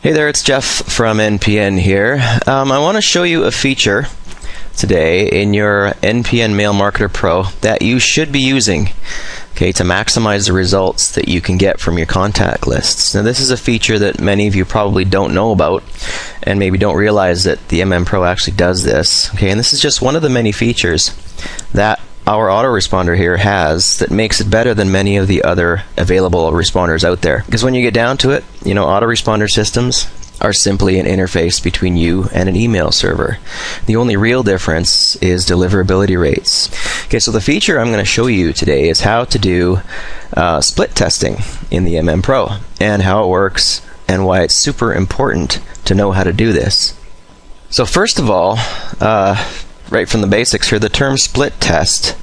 Hey there, it's Jeff from NPN here. I want to show you a feature today in your NPN Mail Marketer Pro that you should be using, okay, to maximize the results that you can get from your contact lists. Now, this is a feature that many of you probably don't know about and maybe don't realize that the MMPro actually does this. Okay, and this is just one of the many features that our autoresponder here has that makes it better than many of the other available responders out there. Because when you get down to it, you know, autoresponder systems are simply an interface between you and an email server. The only real difference is deliverability rates. Okay, so the feature I'm going to show you today is how to do split testing in the MMPro and how it works and why it's super important to know how to do this. So first of all, right from the basics here, the term split test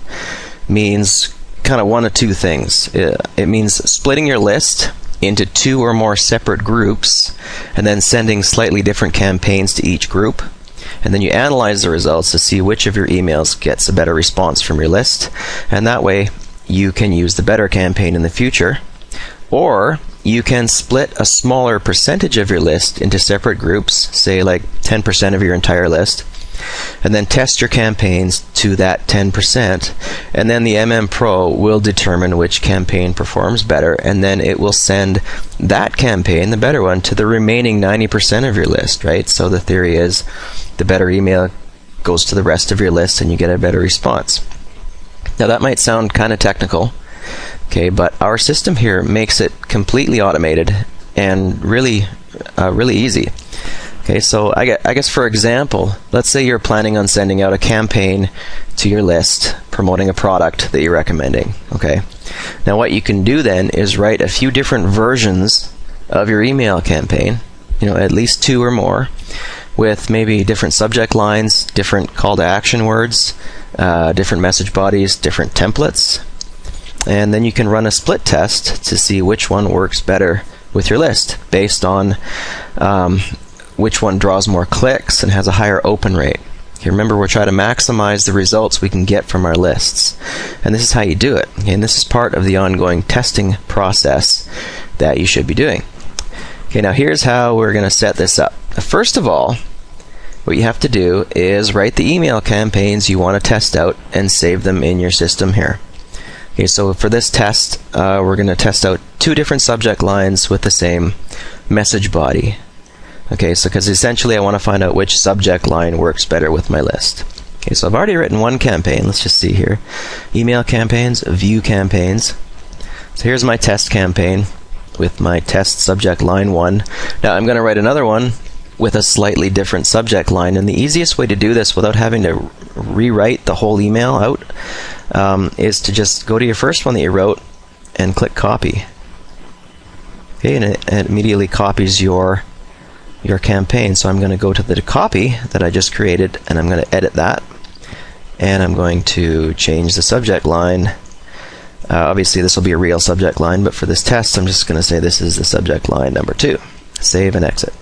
means kind of one of two things. It means splitting your list into two or more separate groups and then sending slightly different campaigns to each group. And then you analyze the results to see which of your emails gets a better response from your list. And that way you can use the better campaign in the future. Or you can split a smaller percentage of your list into separate groups, say like 10% of your entire list, and then test your campaigns to that 10%, and then the MMPro will determine which campaign performs better, and then it will send that campaign, the better one, to the remaining 90% of your list, right? So the theory is the better email goes to the rest of your list and you get a better response. Now that might sound kind of technical, okay, but our system here makes it completely automated and really easy. Okay, so I guess for example, let's say you're planning on sending out a campaign to your list promoting a product that you're recommending. Okay, now what you can do then is write a few different versions of your email campaign, you know, at least two or more, with maybe different subject lines, different call to action words, different message bodies, different templates, and then you can run a split test to see which one works better with your list based on which one draws more clicks and has a higher open rate. Okay, remember, we're trying to maximize the results we can get from our lists. And this is how you do it. Okay, and this is part of the ongoing testing process that you should be doing. Okay, now here's how we're going to set this up. First of all, what you have to do is write the email campaigns you want to test out and save them in your system here. Okay, so for this test, we're going to test out two different subject lines with the same message body. Okay, so because essentially I want to find out which subject line works better with my list. Okay, so I've already written one campaign. Let's just see here. Email campaigns, view campaigns. So here's my test campaign with my test subject line 1. Now I'm going to write another one with a slightly different subject line, and the easiest way to do this without having to rewrite the whole email out is to just go to your first one that you wrote and click copy. Okay, and it immediately copies your campaign. So I'm going to go to the copy that I just created and I'm going to edit that, and I'm going to change the subject line. Obviously this will be a real subject line, but for this test I'm just going to say this is the subject line number 2. Save and exit.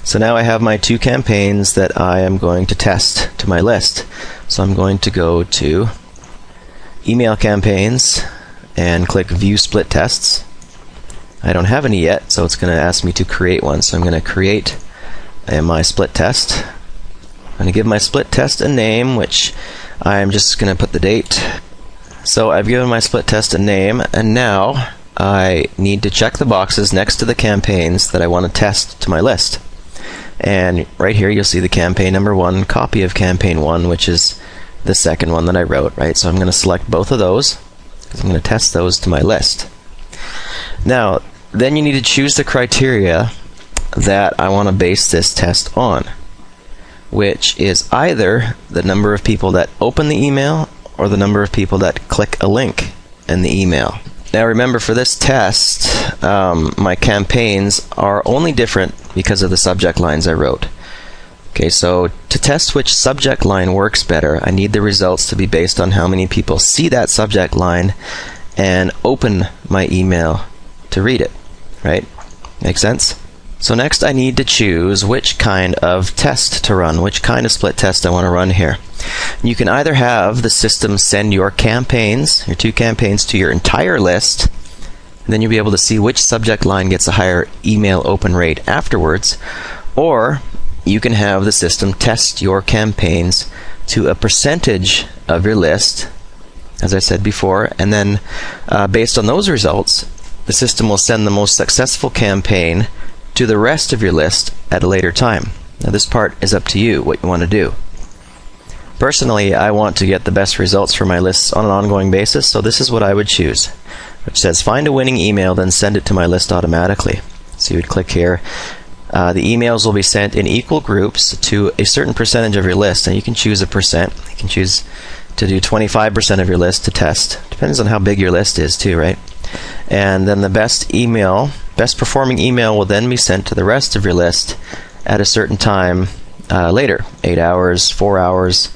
So now I have my two campaigns that I am going to test to my list. So I'm going to go to email campaigns and click view split tests. I don't have any yet, so it's going to ask me to create one. So I'm going to create my split test. I'm going to give my split test a name, which I'm just going to put the date. So I've given my split test a name, and now I need to check the boxes next to the campaigns that I want to test to my list. And right here you'll see the campaign number 1, copy of campaign 1, which is the second one that I wrote, right? So I'm going to select both of those because I'm going to test those to my list. Now, then you need to choose the criteria that I want to base this test on, which is either the number of people that open the email or the number of people that click a link in the email. Now remember, for this test, my campaigns are only different because of the subject lines I wrote. Okay, so to test which subject line works better, I need the results to be based on how many people see that subject line and open my email to read it, right? Make sense? So next I need to choose which kind of test to run, which kind of split test I want to run here. You can either have the system send your campaigns, your two campaigns, to your entire list, and then you'll be able to see which subject line gets a higher email open rate afterwards. Or you can have the system test your campaigns to a percentage of your list, as I said before, and then based on those results, the system will send the most successful campaign to the rest of your list at a later time. Now this part is up to you, what you want to do. Personally, I want to get the best results for my lists on an ongoing basis, so this is what I would choose, which says find a winning email, then send it to my list automatically. So you would click here. The emails will be sent in equal groups to a certain percentage of your list, and you can choose a percent. You can choose to do 25% of your list to test. Depends on how big your list is too, right? And then the best performing email will then be sent to the rest of your list at a certain time later, 8 hours, 4 hours,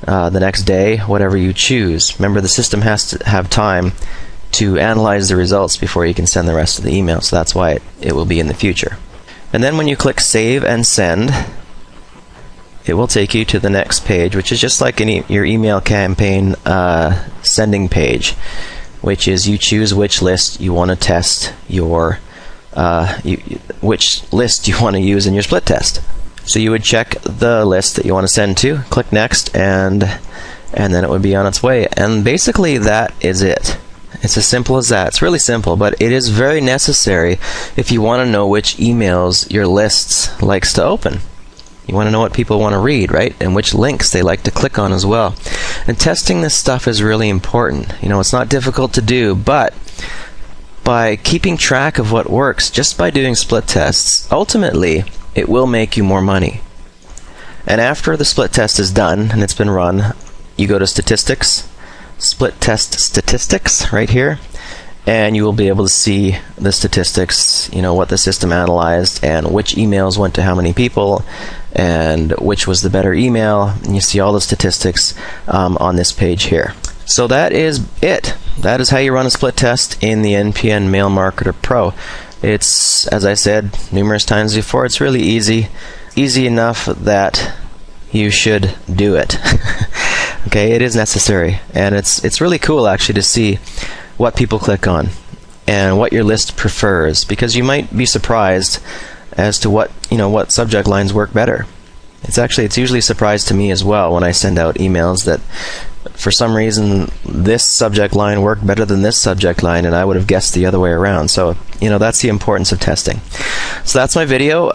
the next day, whatever you choose. Remember, the system has to have time to analyze the results before you can send the rest of the email, so that's why it will be in the future. And then when you click Save and Send, it will take you to the next page, which is just like your email campaign sending page, which is you choose which list you want to test your which list you want to use in your split test. So you would check the list that you want to send to, click Next, and then it would be on its way. And basically that is it. It's as simple as that. It's really simple, but it is very necessary if you want to know which emails your lists likes to open. You want to know what people want to read, right? And which links they like to click on as well. And testing this stuff is really important. You know, it's not difficult to do, but by keeping track of what works, just by doing split tests, ultimately it will make you more money. And after the split test is done and it's been run, you go to Statistics, Split Test Statistics right here, and you will be able to see the statistics, you know, what the system analyzed and which emails went to how many people and which was the better email, and you see all the statistics on this page here. So that is it. That is how you run a split test in the NPN Mail Marketer Pro. It's, as I said numerous times before, it's really easy enough that you should do it. Okay, it is necessary, and it's really cool actually to see what people click on and what your list prefers, because you might be surprised as to what subject lines work better. It's usually a surprise to me as well when I send out emails that for some reason this subject line worked better than this subject line, and I would have guessed the other way around. So that's the importance of testing. So that's my video.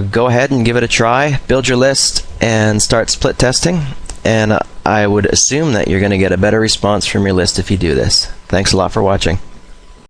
Go ahead and give it a try, build your list and start split testing, and I would assume that you're going to get a better response from your list if you do this. Thanks a lot for watching.